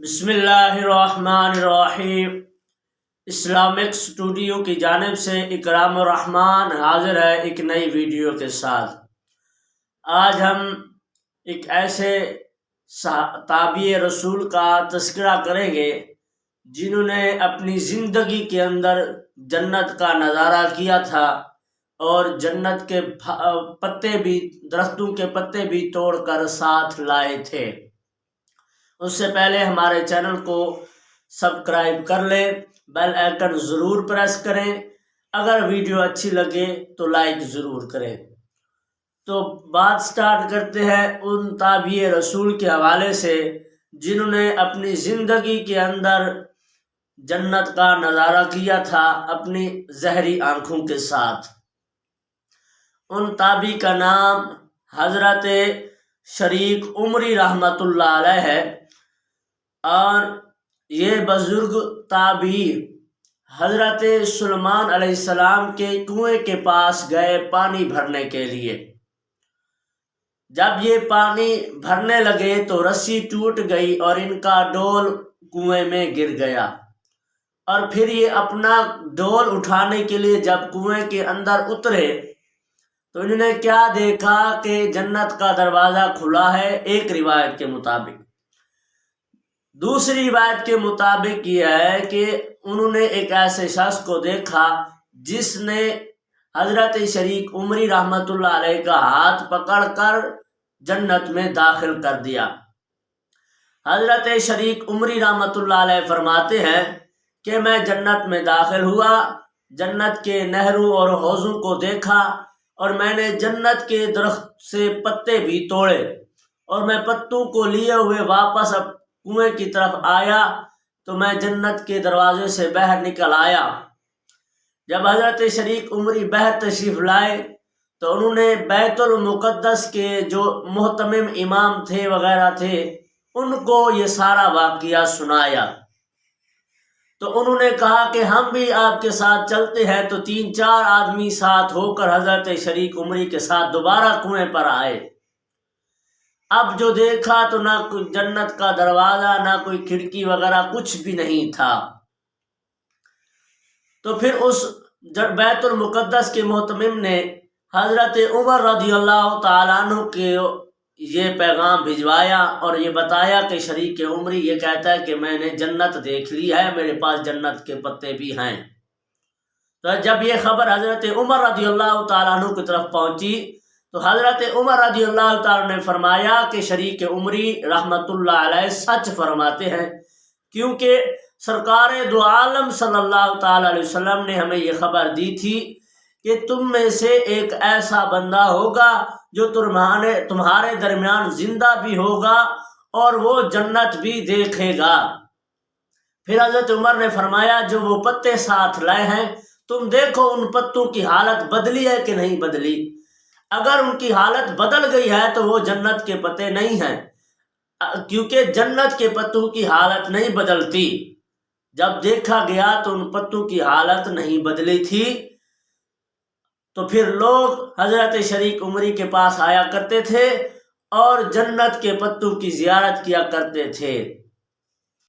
بسم اللہ الرحمن الرحیم۔ اسلامک اسٹوڈیو کی جانب سے اکرام الرحمن حاضر ہے ایک نئی ویڈیو کے ساتھ۔ آج ہم ایک ایسے تابع رسول کا تذکرہ کریں گے جنہوں نے اپنی زندگی کے اندر جنت کا نظارہ کیا تھا اور جنت کے پتے بھی، درختوں کے پتے بھی توڑ کر ساتھ لائے تھے۔ اس سے پہلے ہمارے چینل کو سبسکرائب کر لیں، بیل آئیکن ضرور پریس کریں، اگر ویڈیو اچھی لگے تو لائک ضرور کریں۔ تو بات سٹارٹ کرتے ہیں ان تابع رسول کے حوالے سے جنہوں نے اپنی زندگی کے اندر جنت کا نظارہ کیا تھا اپنی زہری آنکھوں کے ساتھ۔ ان تابع کا نام حضرت شریک عمری رحمۃ اللہ علیہ ہے، اور یہ بزرگ تابعی حضرت سلیمان علیہ السلام کے کنویں کے پاس گئے پانی بھرنے کے لیے۔ جب یہ پانی بھرنے لگے تو رسی ٹوٹ گئی اور ان کا ڈول کنویں میں گر گیا، اور پھر یہ اپنا ڈول اٹھانے کے لیے جب کنویں کے اندر اترے تو انہوں نے کیا دیکھا کہ جنت کا دروازہ کھلا ہے، ایک روایت کے مطابق۔ دوسری روایت کے مطابق یہ ہے کہ انہوں نے ایک ایسے شخص کو دیکھا جس نے حضرت شریک عمری رحمۃ اللہ علیہ کا ہاتھ پکڑ کر جنت میں داخل کر دیا۔ حضرت شریک عمری رحمۃ اللہ علیہ فرماتے ہیں کہ میں جنت میں داخل ہوا، جنت کے نہروں اور حوضوں کو دیکھا، اور میں نے جنت کے درخت سے پتے بھی توڑے، اور میں پتوں کو لیے ہوئے واپس کنویں کی طرف آیا تو میں جنت کے دروازے سے باہر نکل آیا۔ جب حضرت شریک عمری باہر تشریف لائے تو انہوں نے بیت المقدس کے جو محتمم امام تھے وغیرہ تھے ان کو یہ سارا واقعہ سنایا۔ تو انہوں نے کہا کہ ہم بھی آپ کے ساتھ چلتے ہیں، تو 3-4 آدمی ساتھ ہو کر حضرت شریک عمری کے ساتھ دوبارہ کنویں پر آئے۔ اب جو دیکھا تو نہ کوئی جنت کا دروازہ، نہ کوئی کھڑکی وغیرہ، کچھ بھی نہیں تھا۔ تو پھر اس بیت المقدس کے محتمم نے حضرت عمر رضی اللہ تعالیٰ عنہ کے یہ پیغام بھجوایا اور یہ بتایا کہ شریک عمری یہ کہتا ہے کہ میں نے جنت دیکھ لی ہے، میرے پاس جنت کے پتے بھی ہیں۔ تو جب یہ خبر حضرت عمر رضی اللہ تعالیٰ عنہ کی طرف پہنچی تو حضرت عمر رضی اللہ تعالیٰ نے فرمایا کہ شریک عمری رحمۃ اللہ علیہ سچ فرماتے ہیں، کیونکہ سرکار دو عالم صلی اللہ تعالیٰ علیہ وسلم نے ہمیں یہ خبر دی تھی کہ تم میں سے ایک ایسا بندہ ہوگا جو تمہارے درمیان زندہ بھی ہوگا اور وہ جنت بھی دیکھے گا۔ پھر حضرت عمر نے فرمایا جو وہ پتے ساتھ لائے ہیں تم دیکھو ان پتوں کی حالت بدلی ہے کہ نہیں بدلی۔ اگر ان کی حالت بدل گئی ہے تو وہ جنت کے پتے نہیں ہیں، کیونکہ جنت کے پتوں کی حالت نہیں بدلتی۔ جب دیکھا گیا تو ان پتوں کی حالت نہیں بدلی تھی، تو پھر لوگ حضرت شریک عمری کے پاس آیا کرتے تھے اور جنت کے پتوں کی زیارت کیا کرتے تھے۔